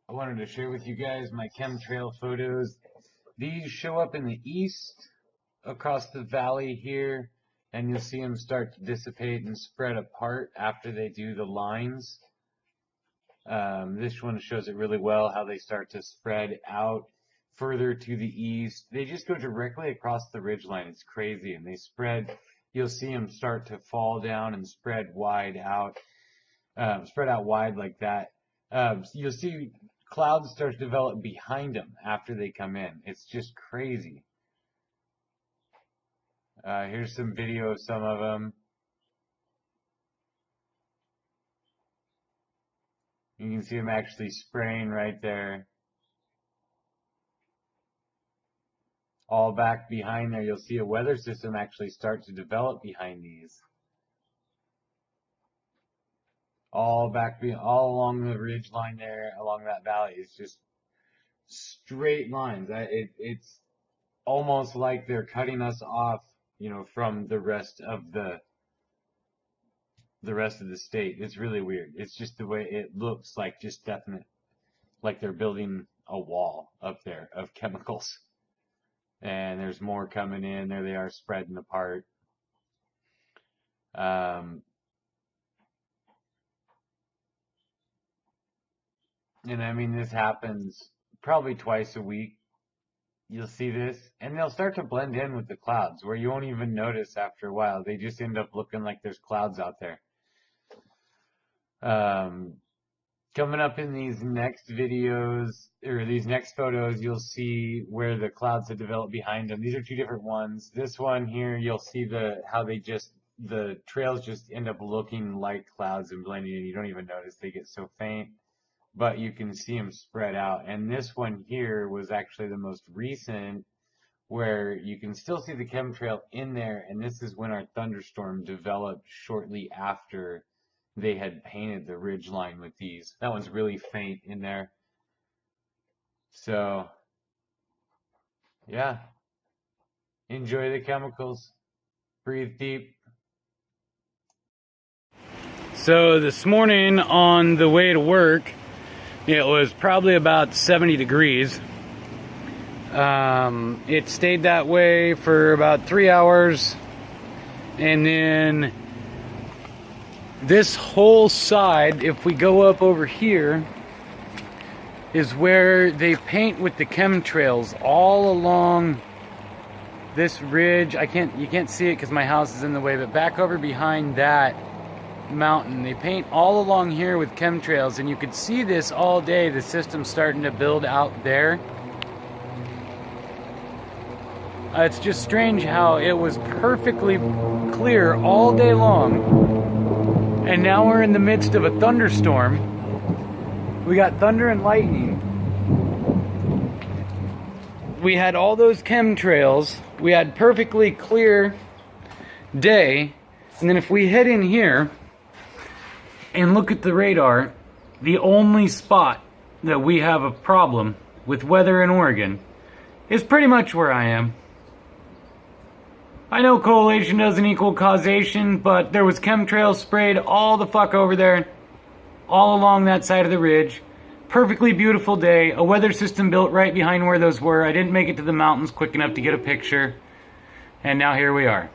I wanted to share with you guys my chemtrail photos. These show up in the east across the valley here, and you'll see them start to dissipate and spread apart after they do the lines. This one shows it really well, how they start to spread out further to the east. They just go directly across the ridgeline. It's crazy, and they spread. You'll see them start to fall down and spread out wide like that. You'll see clouds start to develop behind them after they come in. It's just crazy. Here's some video of some of them. You can see them actually spraying right there. All back behind there, you'll see a weather system actually start to develop behind these. All along the ridge line there, along that valley. It's just straight lines. It's almost like they're cutting us off, from the rest of the state. It's really weird. It's just the way it looks, like just definite, like they're building a wall up there of chemicals. And there's more coming in. There they are, spreading apart. And I mean, this happens probably twice a week. You'll see this, and they'll start to blend in with the clouds, where you won't even notice after a while. They just end up looking like there's clouds out there. Coming up in these next videos, or these next photos, you'll see where the clouds have developed behind them. These are two different ones. This one here, you'll see how the trails just end up looking like clouds and blending in. You don't even notice. They get so faint, but you can see them spread out. And this one here was actually the most recent, where you can still see the chemtrail in there, and this is when our thunderstorm developed shortly after they had painted the ridge line with these. That one's really faint in there. So, yeah. Enjoy the chemicals. Breathe deep. So this morning on the way to work, it was probably about 70 degrees. It stayed that way for about 3 hours, and then this whole side, if we go up over here, is where they paint with the chemtrails all along this ridge. You can't see it because my house is in the way, but back over behind that mountain, they paint all along here with chemtrails, and you could see this all day. The system's starting to build out there. It's just strange how it was perfectly clear all day long, and now we're in the midst of a thunderstorm. We got thunder and lightning. We had all those chemtrails. We had perfectly clear day, and then if we head in here and look at the radar, the only spot that we have a problem with weather in Oregon is pretty much where I am. I know correlation doesn't equal causation, but there was chemtrails sprayed all the fuck over there, all along that side of the ridge. Perfectly beautiful day, a weather system built right behind where those were. I didn't make it to the mountains quick enough to get a picture, and now here we are.